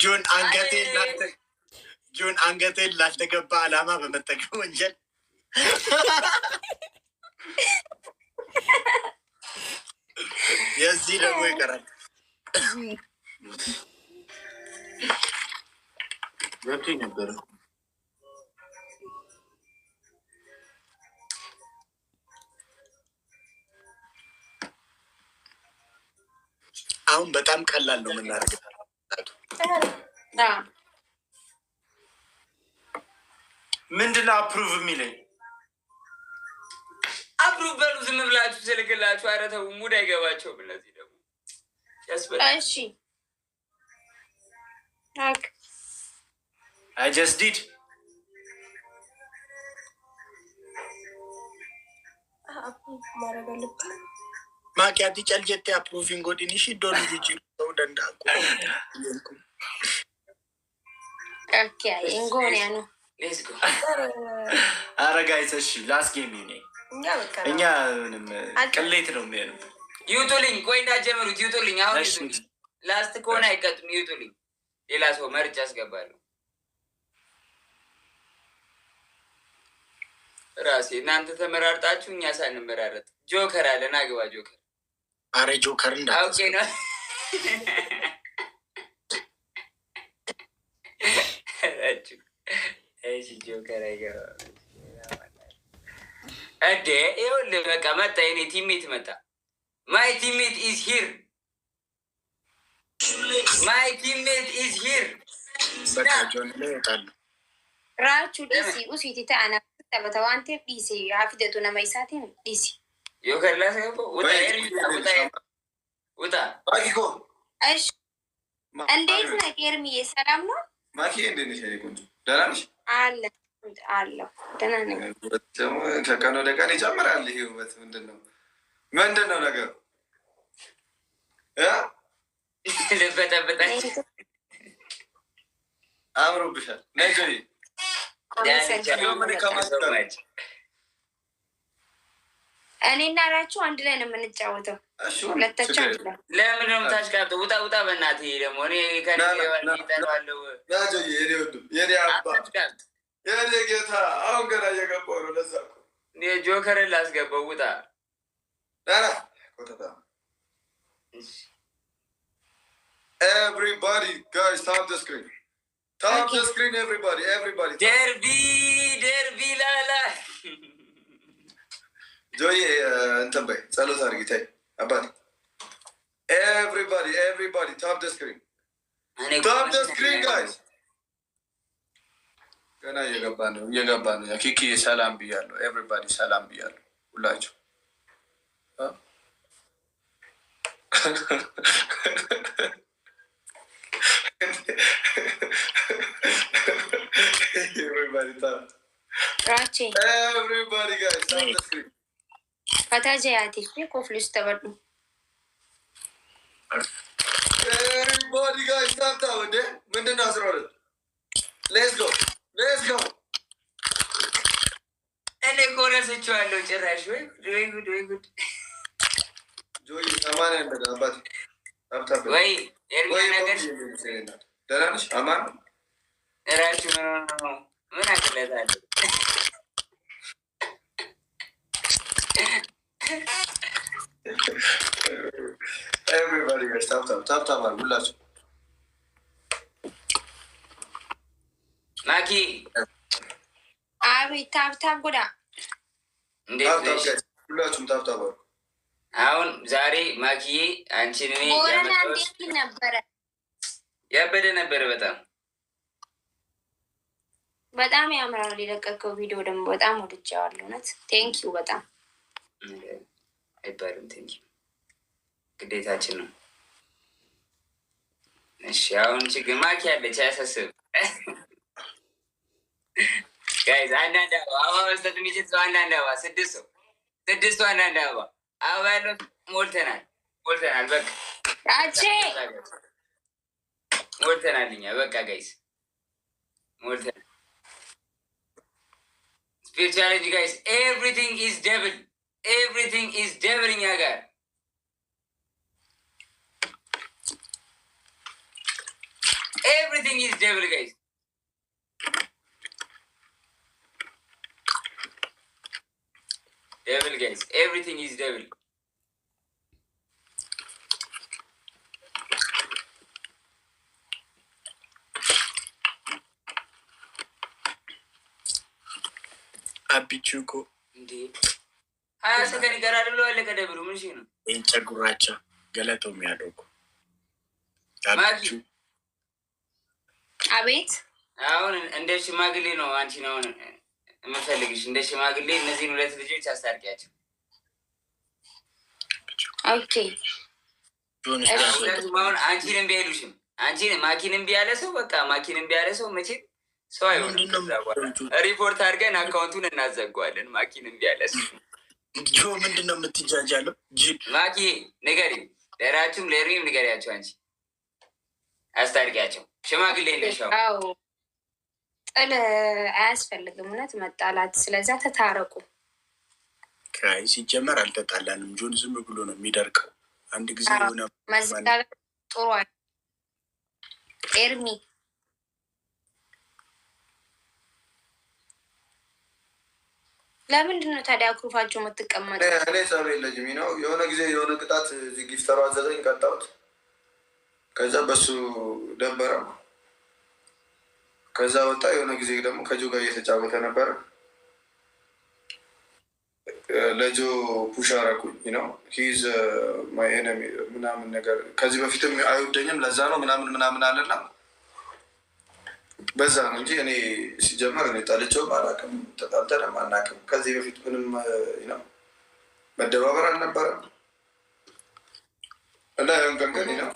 ጆን አንገቴን ላልተገባ ዓላማ በመጠቀም ወንጀል የዚህ ደግሞ ይቀራል። ገብቶኝ ነበረ። አሁን በጣም ቀላል ነው የምናደርገው። ምንድነው አፕሩቭ የሚለኝ? አፕሩቭ በሉ ዝም ብላችሁ ስልክላችሁ። ኧረ ተው ሙድ አይገባቸውም እነዚህ ደግሞ ያስበላል። እሺ I just did. ማኪያቲ ጨልጀቴ አፕሩቪንግ ጎዲኒሽ ዶን ጂጂ ነው ደንዳቁ ኦኬ እንጎንያ ነው ሌትስ ጎ አረጋይስ እሺ ላስት ጌም ይኔ እኛ ምንም ቅሌት ነው የሚሆነው። ይውጡልኝ ቆይ እንዳጀምሩት ይውጡልኝ። አሁን ላስት ከሆነ አይቀጥም። ይውጡልኝ ሌላ ሰው መርጫ አስገባለሁ ራሴ። እናንተ ተመራርጣችሁ እኛ ሳንመራረጥ ጆከር አለን። አግባ ጆከር። አረ ጆከር እንዳውቄ ነው። እሺ ጆከር አይገባም እንዴ? ይኸውልህ በቃ መጣ። የኔ ቲሜት መጣ። ማይ ቲሜት ኢዝ ሂር። ማይ ቲሜት ኢዝ ሂር። በቃ ጆን ይወጣሉ። ራቹ ዲሲ ኡሲቲ ታና ተበተዋንቴ ዲሲ አፍደቱ ነማይሳቲ ዲሲ ጆከር ላሰቦ ወጣ ወጣ ማኪኮ። እሺ እንዴት ነህ ኤርሚዬ? ሰላም ነው ማኪ? እንዴት ነሽ? ቆንጆ ደህና ነሽ? አለ ደህና ነኝ። ደግሞ ከቀን ወደ ቀን ይጨምራል ይሄ ውበት። ምንድን ነው ነገሩ? ልበጠብጠ አምሮብሻል። ነይ ጆይ እኔና ራችሁ አንድ ላይ ነው የምንጫወተው። ሁለታቸው አንድ ላይ። ለምን ነው የምታሽቃብጠው? ውጣ ውጣ በእናትህ። ደግሞ እኔ ከጠለዋለሁ የኔ አባት የኔ ጌታ። አሁን ገና እየገባሁ ነው። ለዛ ጆከርን ላስገባው። ውጣ ኮተታ። Everybody, guys, tap the screen. Tap the screen, everybody. Derby, lala. Joy, እንትን በይ ጸሎት አድርጊ። ተይ አባቴ። Everybody, tap the screen. Tap the screen, guys. ገና እየገባ ነው። ኪኪ ሰላም ብያለሁ። ኤቭሪባዲ ሰላም ብያለሁ ሁላችሁ። Everybody guys, tap the screen. Everybody guys, tap. ምንድን ነው 12? Let's go. እኔ ኮረስቼዋለሁ ጭራሽ። ወይ ጉድ ጆይ ሰማንያ እንደገና አባቴ ታብታብ ወይ ኤርሚያ ነገር ደህና ነሽ? አማን እራችሁ ምን አቅለታለሁ? Everybody guys, ታብታብ ሁላችሁ። ማኪ አቤት። ታብታብ ጎዳ እንዴት ነሽ? ሁላችሁም ታብታብ። አሁን ዛሬ ማኪዬ አንቺን እኔ ያበደ ነበረ። በጣም ያምራል የለቀቀው ቪዲዮ ደግሞ በጣም ወድጄዋለሁ። እውነት ቴንኪዩ። በጣም አይባልም ቴንኪዩ፣ ግዴታችን ነው። እሺ አሁን ችግር ማኪ ያለች አያሳስብ። ጋይዝ አንዳንድ አበባ መስጠት የሚችል ሰው አንዳንድ አበባ ስድስቱ አንዳንድ አበባ ያለው ሞልተናል። በቃ ሞልተናል እኛ በቃ ጋይዝ ሞልተናል። spirituality guys, everything is devil እኛ ጋር everything is devil, guys. Devil, guys. Everything is devil. አቢቹኮ እንዴ 20 ሰከንድ ይቀራል ብሎ አለ ከደብሩ ምን ሺ ነው እንጨጉራቻ ገለተው የሚያደርጉ ማኪ አቤት አሁን እንደ ሽማግሌ ነው አንቺ ነው የምፈልግሽ እንደ ሽማግሌ እነዚህን ሁለት ልጆች አስታርቂያቸው ኦኬ አሁን አንቺንም ቢያሉሽም አንቺን ማኪንም ቢያለ ሰው በቃ ማኪንም ቢያለ ሰው መቼ ሰው አይሆንም ሪፖርት አድርገን አካውንቱን እናዘጋዋለን ማኪንም ቢያለ ሰው ጆ ምንድነው የምትጃጃለው ማኪ ንገሪ ለራችሁም ለሪም ንገሪያቸው አንቺ አስታርቂያቸው ሽማግሌ ነሻው አዎ ጥል አያስፈልግም እውነት መጣላት ስለዛ ተታረቁ ካይ ሲጀመር አልተጣላንም ጆን ዝም ብሎ ነው የሚደርቀው አንድ ጊዜ ሆነ መዝጋት ጥሩ ኤርሚ ለምንድን ነው ታዲያ አኩርፋችሁ የምትቀመጡ እኔ ሰው የለኝም ነው የሆነ ጊዜ የሆነ ቅጣት እዚህ ጊፍተሯ አዘዘኝ ቀጣሁት ከዛ በሱ ደበረው ከዛ ወጣ የሆነ ጊዜ ደግሞ ከጆ ጋር እየተጫወተ ነበረ ለጆ ፑሽ አደረኩኝ ነው ሂዝ ማይ ኤነሚ ምናምን ነገር ከዚህ በፊትም አይወደኝም ለዛ ነው ምናምን አለና በዛ ነው እንጂ እኔ ሲጀመር እኔ ጠልቼውም አላውቅም ተጣልተንም አናውቅም ከዚህ በፊት ምንም ነው መደባበር አልነበረም እና ያን ቀን ነው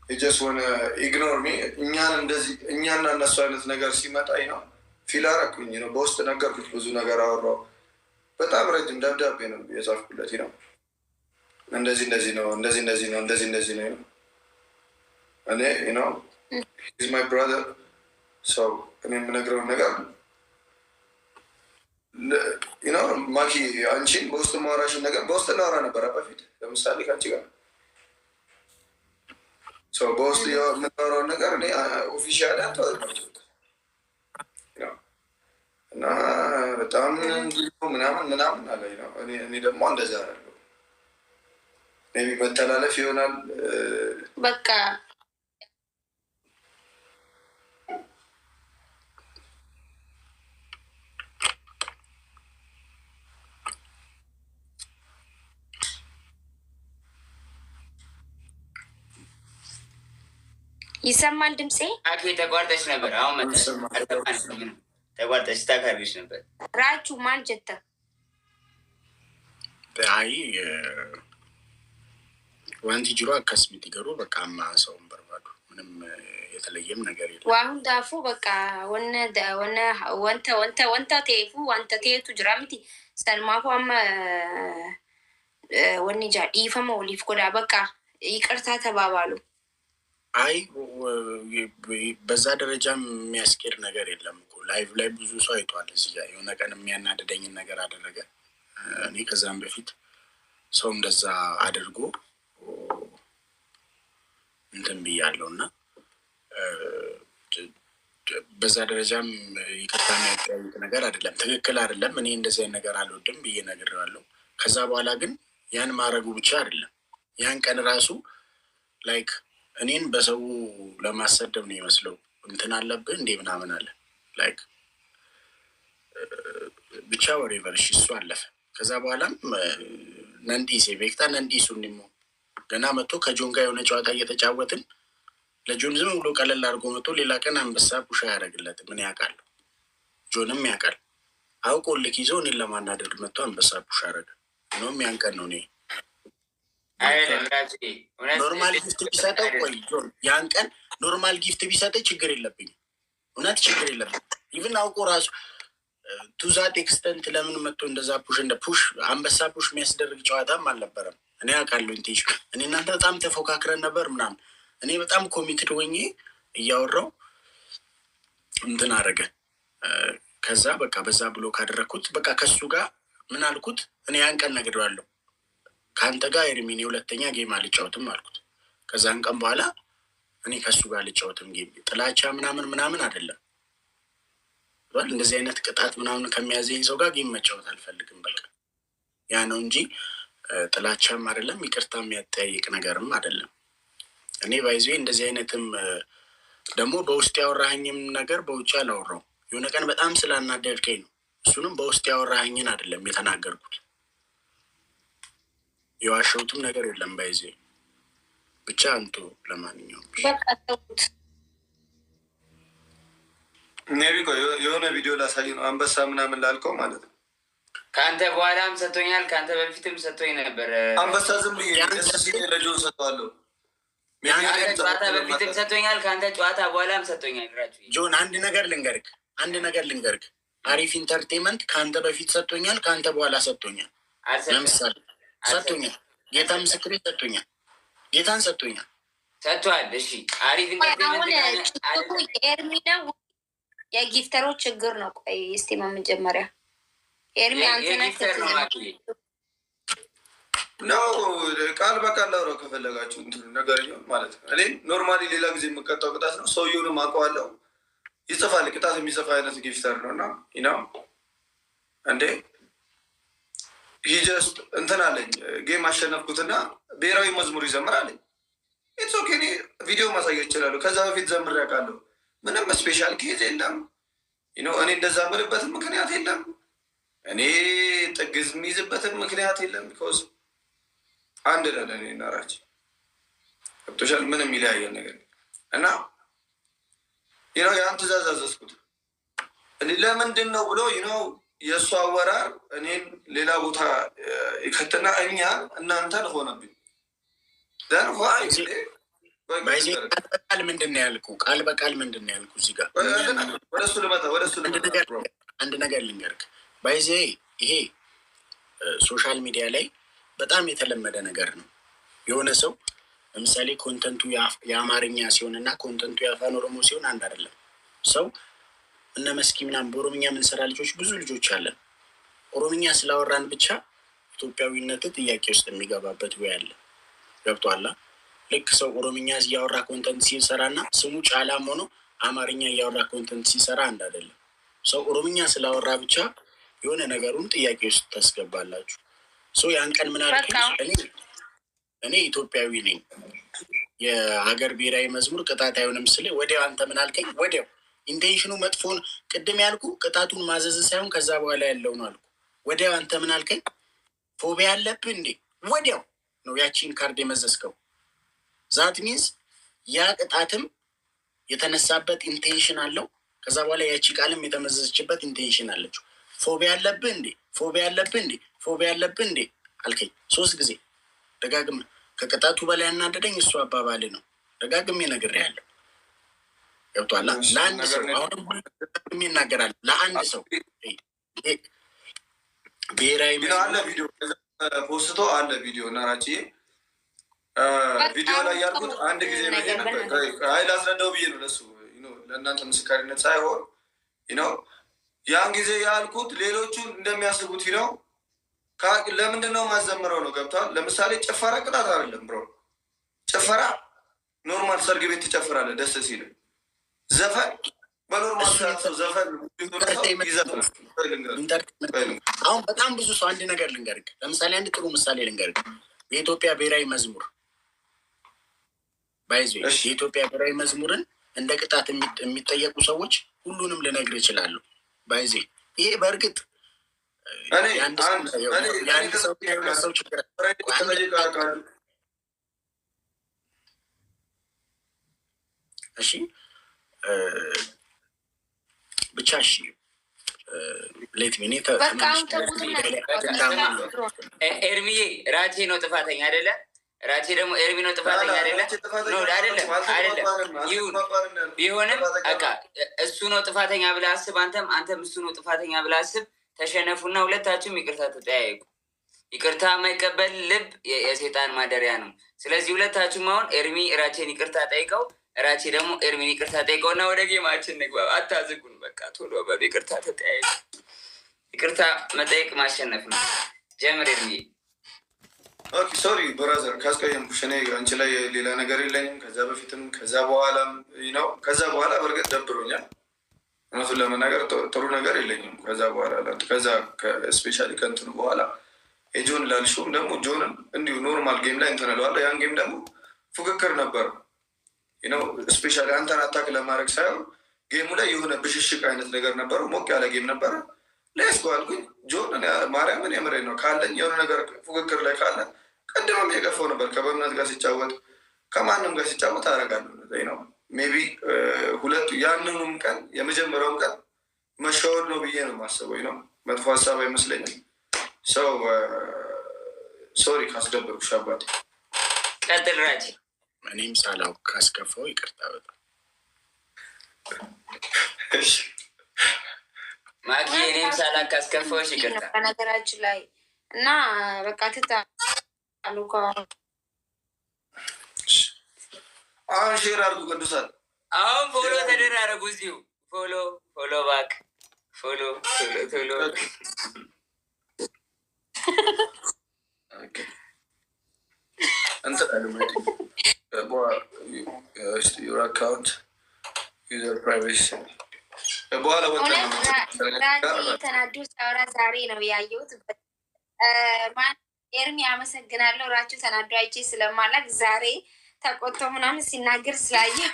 ጀስት ሆነ ኢግኖር ሚ እኛን እንደዚህ እኛና እነሱ አይነት ነገር ሲመጣ ነው ፊል አደረኩኝ ነው በውስጥ ነገርኩት ብዙ ነገር አወራው በጣም ረጅም ደብዳቤ ነው የጻፍኩለት ነው እንደዚህ ነው እኔ ነው he's my brother so እኔ የምነግረው ነገር ማኪ አንቺን በውስጥ ማውራሽን ነገር በውስጥ እናወራ ነበረ በፊት ለምሳሌ ከአንቺ ጋር በውስጥ የምናወራውን ነገር እኔ ኦፊሻል እና በጣም ምናምን አለኝ ነው እኔ ደግሞ እንደዛ ያለው መተላለፍ ይሆናል በቃ ይሰማል ድምጼ አኬ ተቋርጠሽ ነበር አሁን መጣሽ ተቋርጠሽ ታካርግሽ ነበር ራቹ ማን ጀተ አይ ዋንቲ ጅሮ አካስሚት ይገሩ በቃ ማሰውን በርባዱ ምንም የተለየም ነገር የለም ዋሁን ዳፉ በቃ ወንተ ቴፉ ዋንተ ቴቱ ጅራምቲ ሰልማፉ አመ ወኒጃ ኢፈሞ ሊፍ ጎዳ በቃ ይቅርታ ተባባሉ አይ በዛ ደረጃም የሚያስኬድ ነገር የለም እኮ ላይቭ ላይ ብዙ ሰው አይቷል እዚህ ጋር የሆነ ቀን የሚያናደደኝን ነገር አደረገ እኔ ከዛም በፊት ሰው እንደዛ አድርጎ እንትን ብያለሁ እና በዛ ደረጃም ይቅርታ የሚያጠያይቅ ነገር አይደለም ትክክል አይደለም እኔ እንደዚህ አይነት ነገር አልወድም ብዬ ነግሬዋለሁ ከዛ በኋላ ግን ያን ማድረጉ ብቻ አይደለም ያን ቀን ራሱ ላይክ እኔን በሰው ለማሰደብ ነው ይመስለው እንትን አለብህ እንዴ ምናምን አለ ላይክ ብቻ ወሬቨር እሱ አለፈ ከዛ በኋላም ነንዲሴ ቤክታ ነንዲሱ እንደሞ ገና መጥቶ ከጆን ጋር የሆነ ጨዋታ እየተጫወትን ለጆን ዝም ብሎ ቀለል አድርጎ መጥቶ ሌላ ቀን አንበሳ ፑሽ ያደርግለት ምን ያውቃል ጆንም ያውቃል አውቆ ልክ ይዞ እኔን ለማናደድ መጥቶ አንበሳ ፑሽ ያደረገ ነውም ያን ቀን ነው እኔ ኖርማል ጊፍት ቢሰጠው ቆይ ጆን ያን ቀን ኖርማል ጊፍት ቢሰጠኝ ችግር የለብኝም እውነት ችግር የለብኝ ኢቭን አውቆ ራሱ ቱዛት ኤክስተንት ለምን መጥቶ እንደዛ ፑሽ እንደ ፑሽ አንበሳ ፑሽ የሚያስደርግ ጨዋታም አልነበረም እኔ አውቃለሁ እንቴሽ እኔ እናንተ በጣም ተፎካክረን ነበር ምናምን እኔ በጣም ኮሚትድ ሆኜ እያወራው እንትን አደረገ ከዛ በቃ በዛ ብሎ ካደረግኩት በቃ ከሱ ጋር ምን አልኩት እኔ ያን ቀን ነግሬዋለሁ ከአንተ ጋር ኤርሚኒ ሁለተኛ ጌም አልጫወትም አልኩት ከዛን ቀን በኋላ እኔ ከሱ ጋር ልጫወትም ጌም ጥላቻ ምናምን አይደለም። እንደዚህ አይነት ቅጣት ምናምን ከሚያዘኝ ሰው ጋር ጌም መጫወት አልፈልግም። በቃ ያ ነው እንጂ ጥላቻም አይደለም፣ ይቅርታ የሚያጠያይቅ ነገርም አይደለም። እኔ ባይዜ እንደዚህ አይነትም ደግሞ በውስጥ ያወራኸኝም ነገር በውጭ አላወራው። የሆነ ቀን በጣም ስላናደድከኝ ነው። እሱንም በውስጥ ያወራኸኝን አይደለም የተናገርኩት። የዋሸሁትም ነገር የለም ባይዜ ብቻ አንቱ። ለማንኛውም ኔቢ የሆነ ቪዲዮ ላሳይ ነው አንበሳ ምናምን ላልከው ማለት ነው። ከአንተ በኋላም ሰጥቶኛል፣ ከአንተ በፊትም ሰጥቶኝ ነበር። አንበሳ ዝም ብዬ ለጆን ሰጠዋለሁ። ጨዋታ በፊትም ሰጥቶኛል፣ ከአንተ ጨዋታ በኋላም ሰጥቶኛል። ጆን አንድ ነገር ልንገርክ፣ አሪፍ ኢንተርቴንመንት ከአንተ በፊት ሰጥቶኛል፣ ከአንተ በኋላ ሰጥቶኛል። ለምሳሌ ሰጥቶኛል፣ ጌታ ምስክሬ ሰጥቶኛል፣ ጌታን ሰጥቶኛል፣ ሰጥቷል። እሺ አሪፍ ኢንተርቴንመንት ኤርሚ ነው የጊፍተሮች ችግር ነው። ቆይ እስቲ መጀመሪያ ኤርሚ አንተ ነው ቃል በቃል ላውራው ከፈለጋችሁ እንትኑ ነገር ማለት ነው። እኔ ኖርማሊ ሌላ ጊዜ የምቀጣው ቅጣት ነው። ሰውየውንም አውቀዋለሁ፣ ይጽፋል። ቅጣት የሚጽፋ አይነት ጊፍተር ነው እና ነው እንዴ ሂጀስት እንትን አለኝ። ጌም አሸነፍኩትና ብሔራዊ መዝሙር ይዘምር አለኝ። ኢትስ ኦኬ፣ እኔ ቪዲዮ ማሳየት ይችላሉ። ከዛ በፊት ዘምር ያውቃለሁ። ምንም ስፔሻል ኬዝ የለም። እኔ እንደዛ ምልበትም ምክንያት የለም። እኔ ጥግዝ የሚይዝበትም ምክንያት የለም። ቢኮዝ አንድ ነን እኔ እና ራቼ ገብቶሻል። ምንም ይለያየን ነገር እና ያን ትእዛዝ አዘዝኩት። ለምንድን ነው ብሎ የእሱ አወራር እኔን ሌላ ቦታ ይከትና እናንተን ሆነብኝ። ቃል ምንድን ነው ያልኩ? ቃል በቃል ምንድን ነው ያልኩ? እዚህ ጋር ወደሱ ልመጣ አንድ ነገር ልንገርክ ባይዜ ይሄ ሶሻል ሚዲያ ላይ በጣም የተለመደ ነገር ነው። የሆነ ሰው ለምሳሌ ኮንተንቱ የአማርኛ ሲሆን እና ኮንተንቱ የአፋን ኦሮሞ ሲሆን አንድ አይደለም። ሰው እነ መስኪ ምናምን በኦሮምኛ የምንሰራ ልጆች ብዙ ልጆች አለን። ኦሮምኛ ስላወራን ብቻ ኢትዮጵያዊነት ጥያቄ ውስጥ የሚገባበት ወይ አለ። ገብቶሃል? ልክ ሰው ኦሮምኛ እያወራ ኮንተንት ሲሰራ እና ስሙ ጫላም ሆኖ አማርኛ እያወራ ኮንተንት ሲሰራ አንድ አይደለም። ሰው ኦሮምኛ ስላወራ ብቻ የሆነ ነገሩን ጥያቄ ውስጥ ታስገባላችሁ። ያን ቀን ምን አልከኝ? እኔ ኢትዮጵያዊ ነኝ፣ የሀገር ብሔራዊ መዝሙር ቅጣት አይሆንም ስል ወዲያው አንተ ምን አልከኝ? ወዲያው ኢንቴንሽኑ መጥፎን ቅድም ያልኩ ቅጣቱን ማዘዝ ሳይሆን ከዛ በኋላ ያለው ነው አልኩ። ወዲያው አንተ ምን አልከኝ? ፎቢያ አለብህ እንዴ? ወዲያው ነው ያቺን ካርድ የመዘዝከው። ዛት ሚንስ ያ ቅጣትም የተነሳበት ኢንቴንሽን አለው። ከዛ በኋላ ያቺ ቃልም የተመዘዘችበት ኢንቴንሽን አለችው። ፎቢያ አለብህ እንዴ? ፎቢያ አለብህ እንዴ? ፎቢያ አለብህ እንዴ አልከኝ 3 ጊዜ ደጋግም። ከቅጣቱ በላይ ያናደደኝ እሱ አባባል ነው። ደጋግሜ ነግሬሃለሁ። ገብቶሃል? ለአንድ ሰው አሁንም ይናገራል። ለአንድ ሰው ብሔራዊ አለ ቪዲዮ ፖስቶ አለ ቪዲዮ ናራቺ ቪዲዮ ላይ ያልኩት አንድ ጊዜ ላስረዳው ብዬ ነው ለሱ ለእናንተ ምስካሪነት ሳይሆን ያን ጊዜ ያልኩት ሌሎቹን እንደሚያስቡት ለምንድን ነው ማዘምረው ነው። ገብቷል? ለምሳሌ ጭፈራ ቅጣት አይደለም ብሮ። ጭፈራ ኖርማል ሰርግ ቤት ትጨፍራለህ ደስ ሲል። ዘፈን በኖርማል ዘፈን አሁን በጣም ብዙ ሰው አንድ ነገር ልንገርህ። ለምሳሌ አንድ ጥሩ ምሳሌ ልንገርህ። የኢትዮጵያ ብሔራዊ መዝሙር ባይዞ የኢትዮጵያ ብሔራዊ መዝሙርን እንደ ቅጣት የሚጠየቁ ሰዎች ሁሉንም ልነግር ይችላሉ። ባይዜ ይሄ በእርግጥ የአንድ ሰው ችግር እሺ ብቻ እሺ ሌት ሚኔ ኤርሚዬ ራቼ ነው ጥፋተኛ አይደለ? ራቼ ደግሞ ኤርሚ ነው ጥፋተኛ አይደለ? ቢሆንም በቃ እሱ ነው ጥፋተኛ ብለህ አስብ። አንተም እሱ ነው ጥፋተኛ ብለህ አስብ። ተሸነፉና ሁለታችሁም ይቅርታ ተጠያየቁ። ይቅርታ የማይቀበል ልብ የሴጣን ማደሪያ ነው። ስለዚህ ሁለታችሁም አሁን ኤርሚ ራቼን ይቅርታ ጠይቀው፣ ራቼ ደግሞ ኤርሚን ይቅርታ ጠይቀው እና ወደ ጌማችን ንግባ። አታዝጉን። በቃ ቶሎ ይቅርታ ተጠያየቁ። ይቅርታ መጠየቅ ማሸነፍ ነው። ጀምር ኤርሚ። ሶሪ ብራዘር ካስቀየምኩሽ። እኔ አንቺ ላይ ሌላ ነገር የለኝም። ከዛ በፊትም ከዛ በኋላም ነው። ከዛ በኋላ በእርግጥ ደብሮኛል። እውነቱን ለመናገር ጥሩ ነገር የለኝም ከዛ በኋላ ከዛ ስፔሻሊ ከእንትኑ በኋላ የጆን ላልሽውም ደግሞ ጆንን እንዲሁ ኖርማል ጌም ላይ እንትን እለዋለሁ። ያን ጌም ደግሞ ፉክክር ነበረው ነው። ስፔሻሊ አንተን አታክ ለማድረግ ሳይሆን ጌሙ ላይ የሆነ ብሽሽቅ አይነት ነገር ነበረው። ሞቅ ያለ ጌም ነበረ። ሌስጎ አልኩኝ። ጆን ማርያምን የምሬ ነው ካለኝ የሆነ ነገር ፉክክር ላይ ካለ ቀድመም የገፋው ነበር። ከበእምነት ጋር ሲጫወት ከማንም ጋር ሲጫወት አደርጋለሁ ነው። ሜይ ቢ ሁለቱ ያንኑም ቀን የመጀመሪያውም ቀን መሻወድ ነው ብዬ ነው የማስበው ነው። መጥፎ ሀሳብ አይመስለኝም። ሰው ሶሪ ካስደበርኩሽ አባቴ። ቀጥል ራጂ። እኔም ሳላውቅ ካስከፋው ይቅርታ በጣም ማኪ። እኔም ሳላውቅ ካስከፋዎች ይቅርታ። በነገራችን ላይ እና በቃ ትታሉ አሁን ሼር አድርጉ ቅዱሳን። አሁን ፎሎ ተደራረጉ። እዚሁ ፎሎ ባክ ፎሎ ቶሎ ዩር አካውንት ዩዘር ፕራይቬሲ በኋላ ተናዱ ሳውራ ዛሬ ነው ያየሁት። ማን ኤርሚ አመሰግናለሁ። ራችሁ ተናዱ አይቼ ስለማላክ ዛሬ ተቆጥቶ ምናምን ሲናገር ስላየው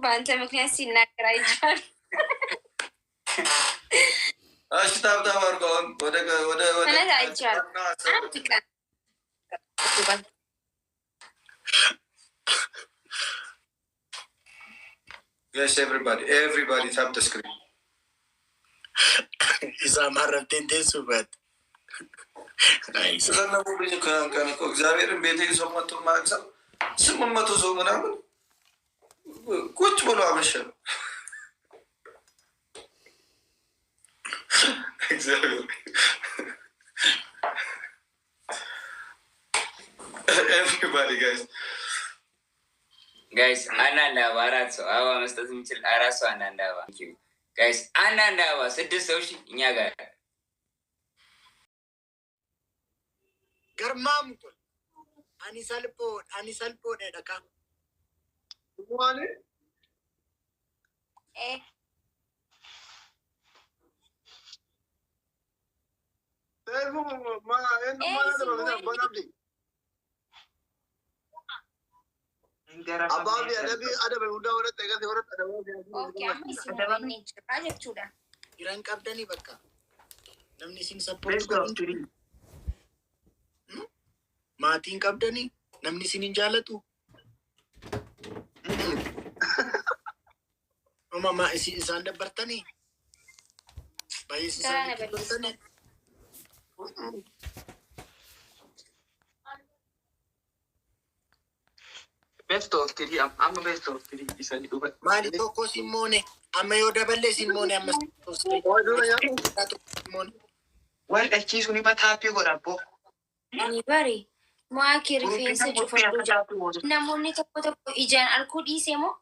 በአንተ ምክንያት ሲናገር አይቻል። እሺ ታብታብ አድርገውን ወደ አይቻል አንድ ቀን Yes, everybody tap the screen. Isa marabtin din subat. Nice. Sana mo bin kan ko እግዚአብሔርን ቤቴ ሰው መጥቶ ማክሰም 800 ሰው ምናምን ቁጭ ብሎ አመሸ። Everybody guys አንዳንድ አበባ 4 ሰው አበባ መስጠት የሚችል 4 ሰው አንዳንድ አበባ ጋይስ አንዳንድ አበባ 6 ሰው እኛ ጋር ገርማም አኒሳልፖ ደካ ዋኔ Iran qabdani bakka namni isin support maatiin qabdani namni isin hin jaalatu mama isaan dabartani baay'ee isaan dabartani best of three. I'm a best of three. Isani dhufa. Maali tokko Simone amma yoo daballe Simone amma Wal achiisu ni mataapi godhabbo. Ani bari maaki rifeensa cufadhu jira. Namoonni tokko ijaan arguu dhiisee moo?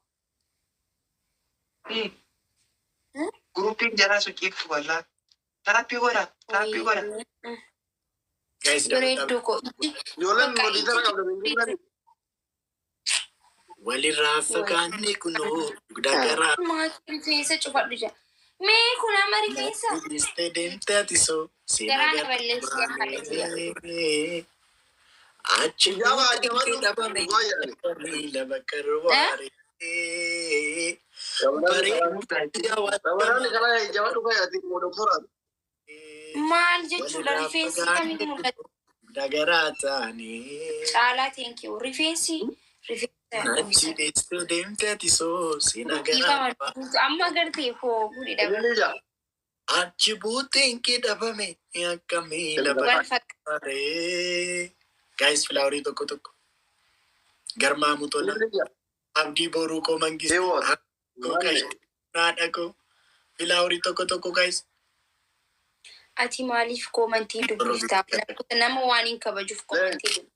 Gruupiin jaraa suqiiftu wallaa. Taappii godha. Bareedduu ko. walirraa fagaanne kunoo dagaraa maaki rifeensa cufadhu jira. Mee kun amma rifeensa? Istee deemtee ati soo Garaa balleessi akkaleessi. achi dhabame lama karwaare Maal jechuudha rifeensi kamitti mul'atu? dagaraa taane Caalaa teenkiu rifeensi achi istee deemtee ati soo sinagaraa amma gartee koo gudi dhabe. achi buuteen kee dhabame akkamii lama karwaare. Guys, Flaurii tokko garmaamu tola abdii boruu koo mangiste naadha koo Flaurii tokko guys. Ati maaliif koomantii dubbiftaa? Nama waan hin kabajuuf koomantii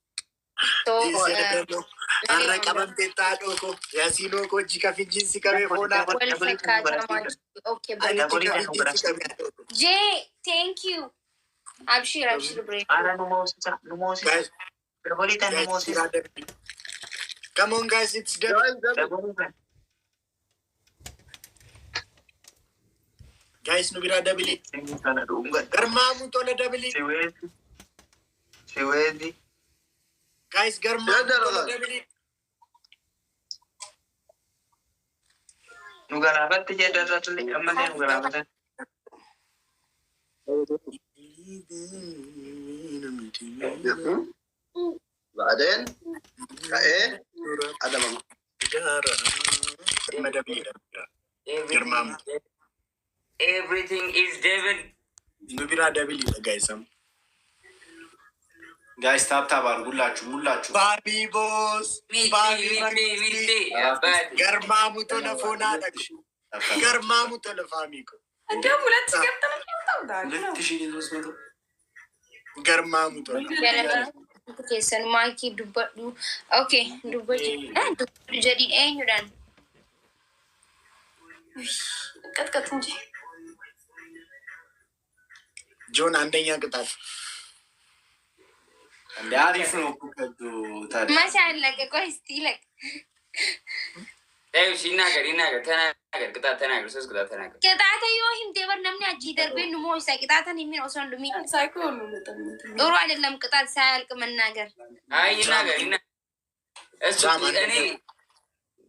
har'a qabamtee taadhoo koo yaasiinoo koo jika finjiinsi qabee foonaa wal fakkaataa maal? Okay, jika finjiinsi qabee Jay, thank you. Abshir break. Guys, come on, guys, it's double. Guys, no bira double. Garmamu tola double. Siwezi. Guys, garmamu tola double. Nugarafatti jedhatulli ammallee nugarafatan. بعدين ايه ada mama Everything is devil. Nubira devil guys. Guys, tap ሁላችሁ ባቢ ቦስ ገርማሙ ቶለ ፎና ደክ ገርማሙ ቶለ ፋሚኮ እንደው ሁለት ገብተን ገርማሙ ቶለ kesan makii dubbadhu. Okay, dubbadhu. Dubbadhu jadi eenyudhaan? ቀጥቀጥ እንጂ ጆን አንደኛ ቅጣት እንደ አሪፍ ነው እኮ ከዱ ታዲያ ማሻአላህ ቆይ እስቲ ለቅ እሺ ይናገር ተናገር ሶስት ቅጣት ተናገር ቅጣት ይሁን ደበር ነምን አጂ ደርቤን ነው ሞሳ ቅጣታን የሚን ኦሶን ዱሚ ሳይኮ ነው በጣም ጥሩ አይደለም ቅጣት ሳያልቅ መናገር አይ ይናገር እሱ እኔ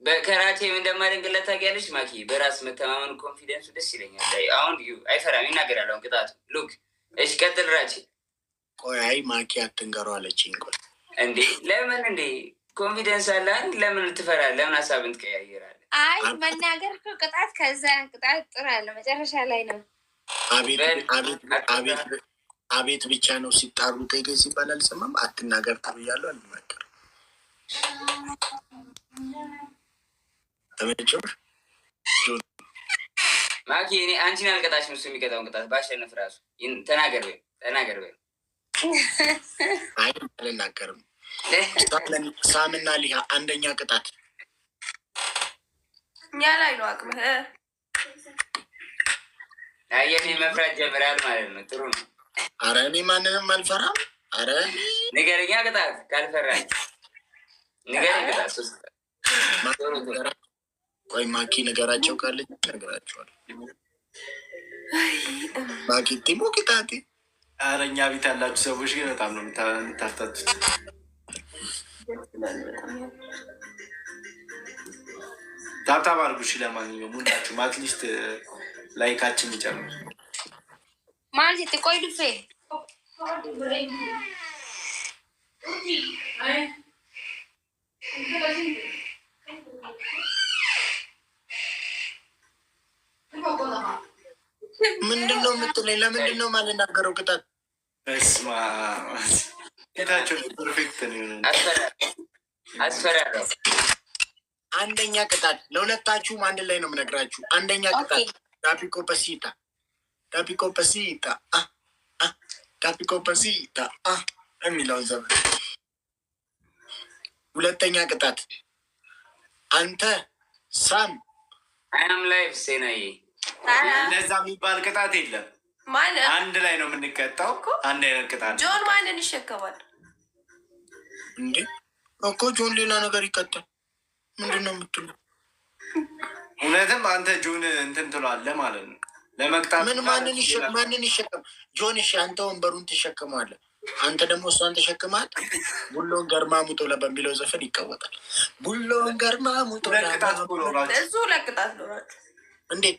በከራቴ እንደማደንቅለት ታውቂያለሽ ማኪ በራስ መተማመን ኮንፊደንሱ ደስ ይለኛል አሁን አይፈራም ይናገራል አሁን ቅጣቱ ሉክ እሺ ቀጥል ራቺ ቆይ አይ ማኪ አትንገሩ አለችኝ ቆይ እንዴ ለምን እንዴ ኮንፊደንስ አለን ለምን ትፈራለህ ለምን ሀሳብን ትቀያየራለህ አይ መናገር ቅጣት ከዛ ቅጣት ጥሩ አለ መጨረሻ ላይ ነው አቤት ብቻ ነው ሲጣሩ ተገዝ ይባላል ሰማም አትናገር ተብያለሁ አልመከር ተመቸሽ ማኪ እኔ አንቺን አልቀጣሽም እሱ የሚቀጣውን ቅጣት ባሸነፍ ራሱ ተናገር ወይ አይ አልናገርም ሳምና ሊሃ አንደኛ ቅጣት እኛ ላይ ነው አቅምህ አየኔ መፍራት ጀምራል ማለት ነው ጥሩ ነው ኧረ እኔ ማንንም አልፈራም ኧረ ንገረኛ ቅጣት ካልፈራኝ ንገረኝ ቅጣት ሶስት ቆይ ማኪ ነገራቸው ካለች ነገራቸዋል ማኪ ቲሞ ቅጣቴ ኧረ እኛ ቤት ያላችሁ ሰዎች ግን በጣም ነው የምታፍታቱት ታብታብ አድርጉ እሺ ለማንኛውም ሁላችሁም አትሊስት ላይካችን ይጨምር ማለት ቆይ ድፌ ምንድነው የምትለኝ ለምንድን ነው የማልናገረው ቅጣት በስመ አብ ጌታቸው ፐርፌክት ነው አስፈራራው አንደኛ ቅጣት ለሁለታችሁም አንድ ላይ ነው የምነግራችሁ አንደኛ ቅጣት ዳፒኮ ፐሲታ የሚለውን ዘመን ሁለተኛ ቅጣት አንተ ሳም አም ላይፍ ሴናዬ እንደዛ የሚባል ቅጣት የለም አንድ ላይ ነው የምንቀጣው አንድ አይነት ቅጣት ጆን ማንን ይሸከማል እንዴ እኮ ጆን ሌላ ነገር ይቀጣል ምንድን ነው የምትሉ እውነትም አንተ ጆን እንትን ትለዋለህ ማለት ነው ለመቅጣት ምን ማንን ይሸከም ጆን እሺ አንተ ወንበሩን ትሸከመዋለህ አንተ ደግሞ እሷን ተሸክማት ቡሎን ገርማሙቶ በሚለው ዘፈን ይቀወጣል ቡሎን ገርማሙቶ እዙ ለቅጣት ኖራችሁ እንዴት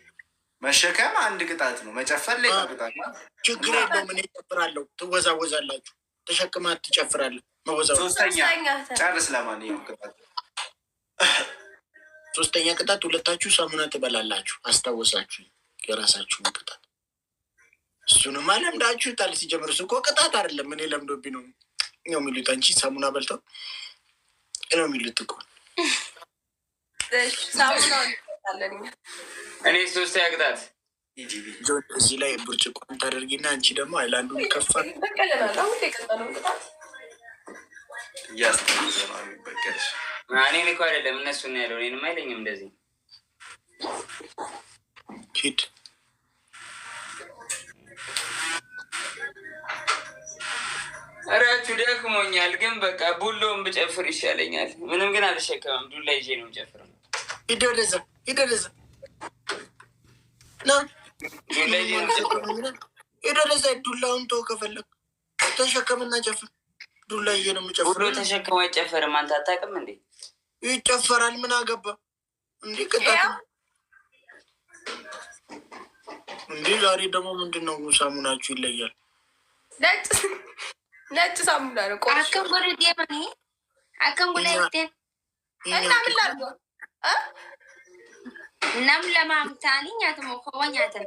መሸከም አንድ ቅጣት ነው መጨፈር ሌላ ቅጣት ነው ችግር የለውም እኔ እጨፍራለሁ ትወዛወዛላችሁ ተሸክማት ትጨፍራለህ መወዛወዝ ሶስተኛ ጨርስ ለማንኛውም ቅጣት ሶስተኛ ቅጣት ሁለታችሁ ሳሙና ትበላላችሁ አስታወሳችሁ የራሳችሁን ቅጣት እሱንም አለምዳችሁታል ሲጀምር እሱ እኮ ቅጣት አይደለም እኔ ለምዶብኝ ነው ነው የሚሉት አንቺ ሳሙና በልተው ነው የሚሉት እኮ ሳሙና እኔ ሶስተኛ ቅጣት እዚህ ላይ ብርጭቆ ታደርጊና አንቺ ደግሞ አይላንዱን ይከፋል እያስተዘማሚበቀልሽ እኔ ልኮ አይደለም እነሱ ነው ያለው እኔንም አይለኝም እንደዚህ ሂድ እራችሁ ደክሞኛል፣ ግን በቃ ቡሎን ብጨፍር ይሻለኛል። ምንም ግን አልሸከምም። ዱላ ይዤ ነው ጨፍር። ሂድ ወደዛ ሂድ ወደዛ ዱላ ይዤ ነው ጨፍር። ሂድ ወደዛ ዱላውን ተው ከፈለግ ተሸከምና ጨፍር። ዱላ ይዤ ነው የምጨፍር። ቡሎ ተሸክሞ አይጨፈርም። አንተ አታውቅም እንዴ? ይጨፈራል። ምን አገባ እንዴ? ቅጣት እንዴ? ዛሬ ደግሞ ምንድን ነው ሳሙናችሁ ይለያል። ነጭ ሳሙና ነው። አከንጎል ዴማኒ አከንጎል አይተን እና ምን ላድርገው? ነም ለማምታኒ ኛተሞ ኮኛተን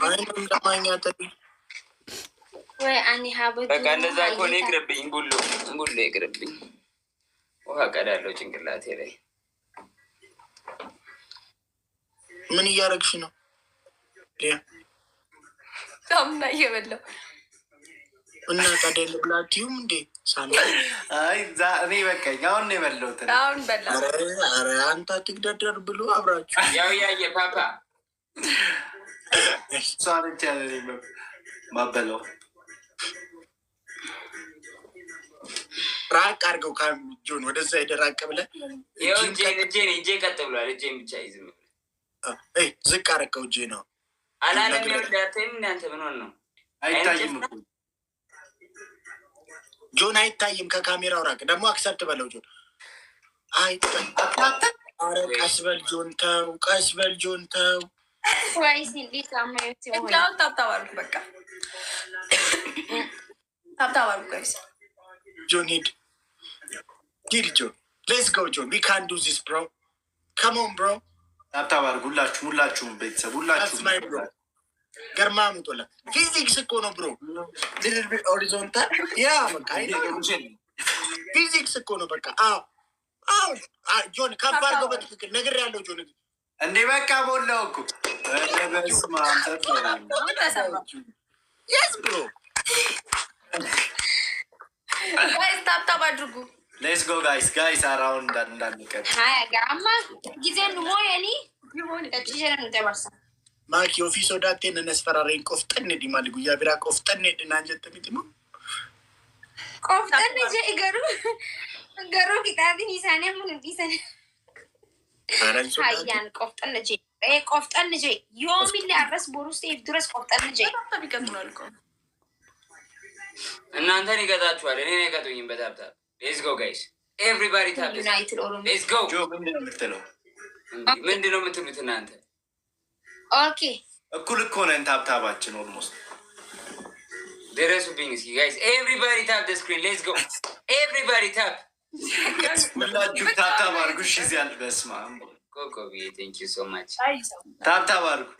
አይንም ለማኛተን ወይ አኒ ሀበቱ በቃ እንደዛ ኮኔ ይቅርብኝ። ቡሎ ይቅርብኝ። ውሃ ቀዳለው ጭንቅላቴ ላይ። ምን እያረግሽ ነው? ሳሙና እየበላው እና ታዲያ ልብላችሁም እንዴ? እኔ በቃኝ። አሁን ነው የበላሁት። አሁን በላ። ኧረ አንተ አትግደደር ብሎ አብራችሁ ያው ያየ ፓፓ ሳንቻ ማበላው ራቅ አድርገው ከጆን ወደዛ ሄደህ ብለህ ይኸው እጄ ቀጥ ብሏል። እጄን ብቻ ይዝም ዝቅ አደረገው። እጄ ነው አላለም። ይኸውልህ እናንተ ምን ሆን ነው? አይታይም እኮ ጆን አይታይም። ከካሜራው ራቅ። ደግሞ አክሰፕት በለው ጆን። አይታይም። ኧረ ቀስ በል ጆን ተው፣ ቀስ በል ጆን ተው። ወይስ እንዴት አማየት ይሆን? ታብታባሉ በቃ ታብታባሉ ጋይስ። ጆን ሂድ ጆን። ሌትስ ጎ ጆን። ዊ ካን ዱ ዚስ ብሮ። ካም ኦን ብሮ። ታብታባሉ ሁላችሁም ቤተሰብ ሁላችሁም። ገርማ ሙቶላ ፊዚክስ እኮ ነው ብሮ። ሆሪዞንታል ያ በቃ ፊዚክስ እኮ ነው በቃ። አዎ ጆን ከፍ አድርገው በትክክል ነገር ያለው ጆን እንዴ በቃ ሞላው እኮ የስ ብሮ። ጋይስ ታብታብ አድርጉ። ሌትስ ጎ ጋይስ አራውን እንዳንቀር ጋማ ጊዜ ንሞ የኒ ተጭሸን ተበርሳ ማኪ ኦፊስ ወዳቴን ነስፈራሬን ቆፍጠን ዲማል ጉያ ቢራ ቆፍጠን ድናንጀት ሚጥሙ ቆፍጠን ገሩ ኪታቢን ይሳኔ ሙን ቢሰነ ሀያን ቆፍጠን ጀ ዮሚል ያረስ ቦሩስ ድረስ ቆፍጠን ጀ ይቀጥላል እኮ እናንተን ይቀጣችኋል። እኔን አይቀጡኝም በታብታብ። ሌትስ ጎ ጋይስ ኤቭሪባዲ ታብ። ሌትስ ጎ። ምንድን ነው የምትሉት እናንተ? ኦኬ እኩል እኮ ነን። ታብታባችን ኦልሞስት ደረሱብኝ። እስኪ ጋይስ ኤቭሪባዲ ታብ ደ ስክሪን። ሌትስ ጎ ኤቭሪባዲ ታብ። ሁላችሁ ታብታብ አድርጉ። እሺ እዚያል በስማ ኮኮቢ ቴንክ ዩ ሶ ማች። ታብታብ አድርጉ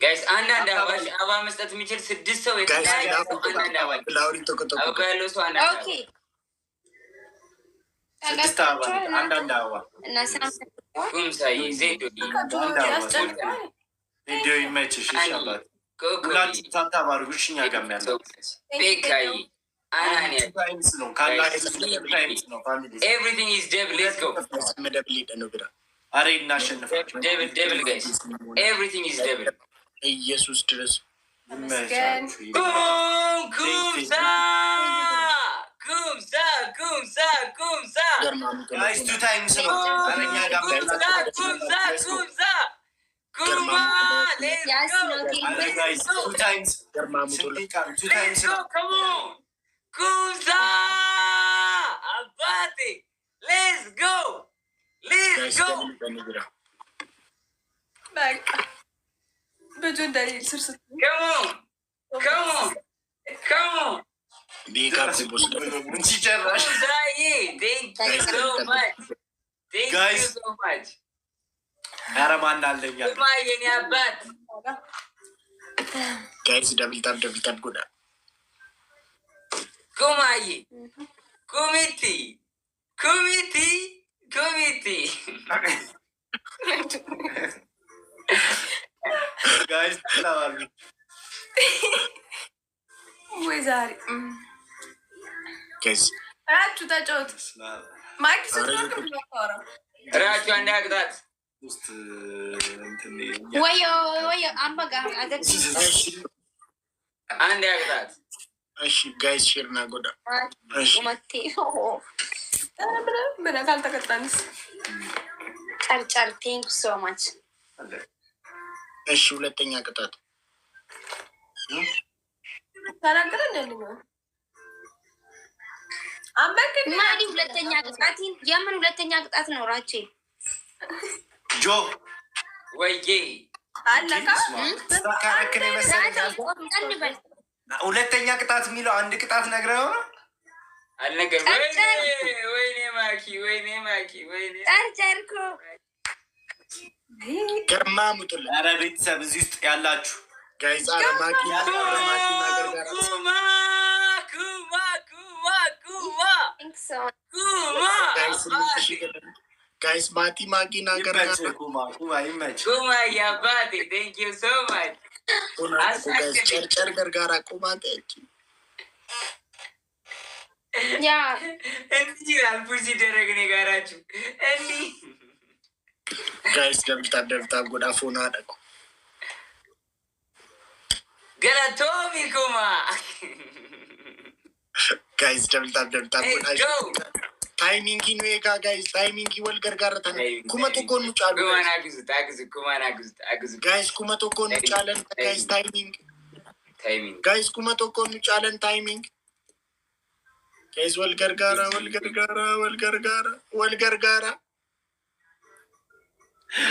ጋይስ። አንዳንድ አበባ መስጠት የሚችል 6 ሰው የተለያየ አንዳንድ አበባ ያለው ሰው አንዳንድ ስድስት አበባ አንዳንድ አበባ ኩምሳይ ዜዶ ቪዲዮ ይመችሽ። ይሻላል። ሁላችሁ ታብታብ አድርጉ። እሺ እኛ ጋር ያለው ቤካይ አናኒያ ነው ኤቭሪቲንግ ኢዝ ደብል። ሌትስ ጎ አሬ እናሸንፋችሁ። ደብል ጋይስ ኤቭሪቲንግ ኢዝ ደብል። ኢየሱስ ድረስ ኩምሳ ጋይስ ቱ ታይምስ ነው። አረኛ ጋር አባቴ ሌትስ ጎ ብዙ እንደዚህ ስርስ አረማን አለኛ አባት ጋይስ ደብልታብ ጎዳ ኩማዬ ኮሚቲ ጋይስ ተላዋል ወይ ዛሬ ጋይስ አቹ ተጫወት ማኪ ራቹ አንድ አቅጣት ወዮ አምበጋ አንድ ያቅጣት። እሺ ጋይስ ሼር እና ጎዳ መቴ ምን ካልተቀጣንስ ጨርጨር ቴንክ ሶ ማች። እሺ ሁለተኛ ቅጣት ተናገረን ማዲ ሁለተኛ ቅጣት የምን ሁለተኛ ቅጣት ነው? ራቼ ጆ ወይዬ አለካ ሁለተኛ ቅጣት የሚለው አንድ ቅጣት ነግረው ነው አልነገርም። ወይኔ ማኪ ወይኔ ማኪ ወይኔ ጨርጨርኩ ገርማ ሙጥል። ኧረ ቤተሰብ እዚህ ውስጥ ያላችሁ ጋይስ አረማኪ ኩማ ጋይስ ማቲ ማኪ ናገር ኩማ ይመች ኩማ ያባቴ ቴንክ ዩ ሶ ማች። ጨርጨር ገርጋራ ቁማቴ ያ እንዲህ አልፑሽ ሲደረግ እኔ ጋራችሁ እንዲህ ጋይስ ደብታ ጎዳ ፎና አደኩ ገለቶሚ ኩማ ጋይስ ደብታ ጎዳ ታይሚንግ ኢንዌጋ ጋይስ ታይሚንግ ወል ገርጋራ ታነ ኩመቶ ኮኑ ጫሉ ኩማና አግዙ ጋይስ ኩመቶ ኮኑ ጫለን ጋይስ ታይሚንግ ጋይስ ኩመቶ ኮኑ ጫለን ታይሚንግ ጋይስ ወል ገርጋራ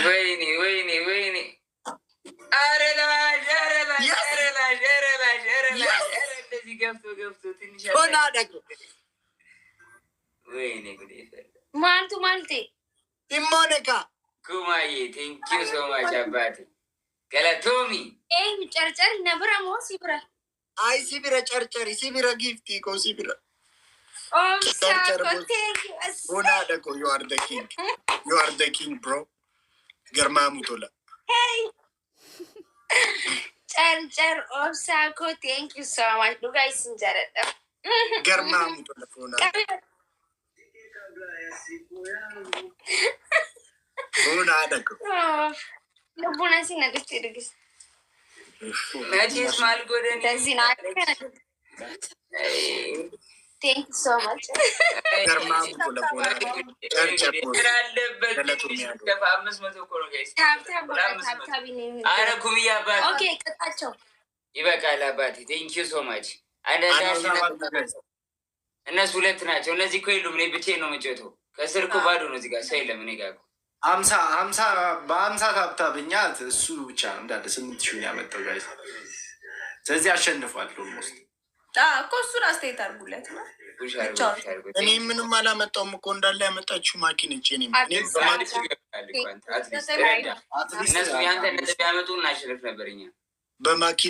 ወይኔ አረላሽ እንደዚህ ገብቶ ትንሽ ሆና ደግ ወይኔ ጉዴ ፈላ ማልቱ ማልቴ ኢሞኔካ ኩማዬ ቴንክ ዩ ሶ ማች አባቴ ገለቶሚ ጨርጨር ነብረ ሞ ሲብረ አይ ሲቢረ ጨርጨሪ ሲቢረ ጊፍቲ ኮ ሲቢረ ሆና ደግ ዩ አር ዘ ኪንግ ብሮ ገርማ ሙቶላ ጨርጨር ኦብሳኮ ቴንክ ዩ ሶ ማች ዱጋይስ እንጀረደ ገርማ ሙቶላ ሆና ደግ ልቡና ሲነግስት ድግስ መቼስ ማልጎደን እንደዚህ ነው። ቴንክ ሶ ማች ገርማ ሙቶላ ጨርጨር አረ ኩምያ አባቴ ኦኬ ቅጣቸው ይበቃል አባቴ ቴንክ ዩ ሶ ማች። እነሱ ሁለት ናቸው። እነዚህ እኮ የሉም። እኔ ብቻዬን ነው የምጫወተው። ከስር እኮ ባዶ ነው። እዚህ ጋር ሰው የለም። እኔ ጋር በ50 ታብታብኛ እሱ ብቻ ነው እንዳለ 8,000 ያመጣው ጋይስ። ስለዚህ አሸንፏል። ኦልሞስት እኮ እሱን አስተያየት አድርጉለት ነው። እኔ ምንም አላመጣውም እኮ እንዳለ ያመጣችሁ ማኪን እጭ እነሱ ያንተ ነጥብ ያመጡ እናሸንፍ ነበር እኛ በማኪ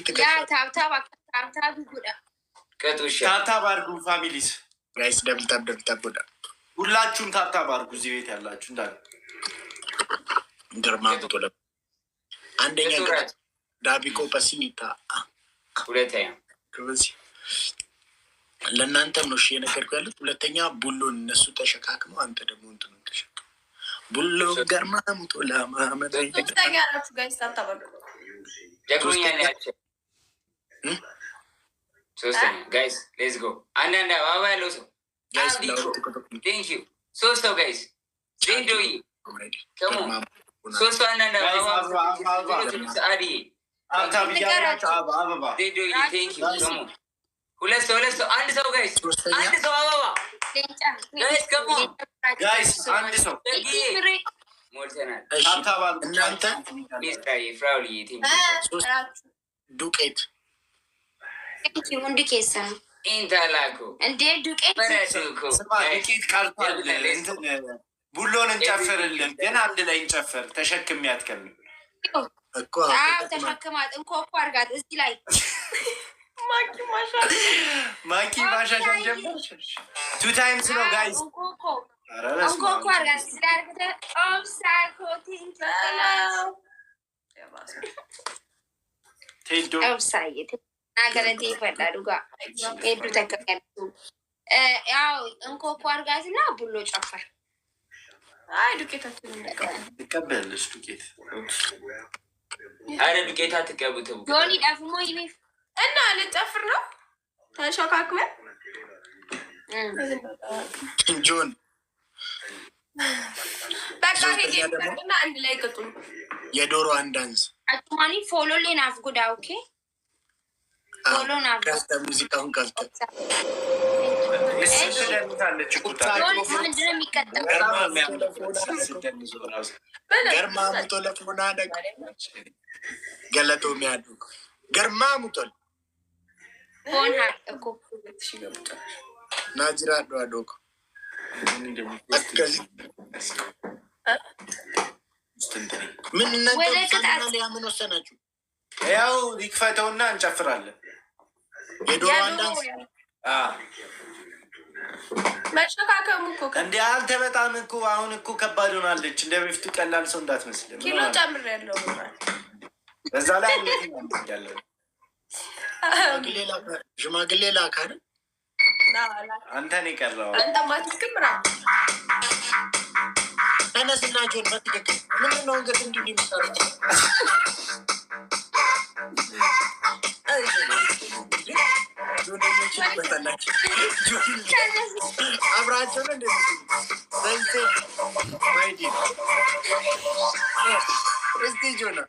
ታብታብ ጉዳ ቀጡሻ ታብታብ አድርጉ ፋሚሊስ ጋይስ ደብልታ ጎዳ ሁላችሁም ታብታብ አድርጉ እዚህ ቤት ያላችሁ እንዳለ ገርማ ሙቶላ አንደኛ ዳቢኮ ፓሲኒታ ሁለተኛ ለእናንተም ነው የነገርኩ ያሉት። ሁለተኛ ቡሎን እነሱ ተሸካክመው አንተ ደግሞ እንትን ተሸክመው ቡሎ ገርማ ሙቶላ ማመድ ሶስተኛ ናችሁ ጋይስ ታብታብ ደግሞኛል ያቸው ሶስተኛ ጋይስ ሌትስ ጎ አንዳንድ አበባ ያለው ሰው ቴንክ ዩ ሶስት ሰው ጋይስ ዜንዶይ ከሞ ሶስት አንዳንድ አበባ አዲ ዜንዶይ ቴንክ ዩ ከሞ ሁለት ሰው አንድ ሰው ጋይስ አንድ ሰው አበባ ጋይስ ከሞ ጋይስ አንድ ሰው ሞልተናል። እናንተ ፍራውሊ ዱቄት ሁንድ ኬሳ ኢንተላኩ እንዴ ዱቄት ዱቄት ቀርቷል። ቡሎን እንጨፍርልን ግን አንድ ላይ እንጨፍር። ተሸክም ያትከም ተሸክማት እንኮኮ አርጋት እዚህ ላይ ማኪ ማሻሻ ጀምር ቱ ታይምስ ነው ጋይስ እንኮኮ አርጋት እዚህ ላይ አርግተ ኦብሳኮ ቴዶ ኦብሳይት ናገረቴ ይፈላሉ ጋር ሄዱ ተከቀሉ ያው እንኮኮ አርጋትና ቡሎ ጨፈር አይ ዱቄታችንን ትቀበያለሽ ዱቄት አረ ዱቄት አትቀቡትም ጆኒ ዳፍሞ ይቤ እና ልጨፍር ነው ተሸካክመን ጆን በቃ ሄደና አንድ ላይ ቅጡን የዶሮ አንዳንስ አጥማኒ ፎሎ ሌን አፍጉዳ ኦኬ ፎሎ ናፍ ከስተ ሙዚቃውን ቀልጥ ገርማ ሙቶለ ፎና ደግ ገለቶ የሚያዱግ ገርማ ሙቶል ፎን ሀቁ ናጅራ ዶአዶግ ምን እናንተ ሊያምን ወሰናችሁ? ያው ይክፈተውና እንጨፍራለን። የዶሮ አንዳንስ መሸካከሙ እኮ እንደ አንተ በጣም እኮ አሁን እኮ ከባድ ሆናለች። እንደ በፊቱ ቀላል ሰው እንዳትመስል ኪሎ ጨምሬያለሁ። በዛ ላይ ያለው ሽማግሌ ላክ አይደል? አንተ ነው የቀረው። አንተ ማትክምራ ተነስና ጆን በትክክል ምንድን ነው እንግዲህ እንዲህ የሚሰራው? አብራቸው ነው እንደ እስቲ ጆና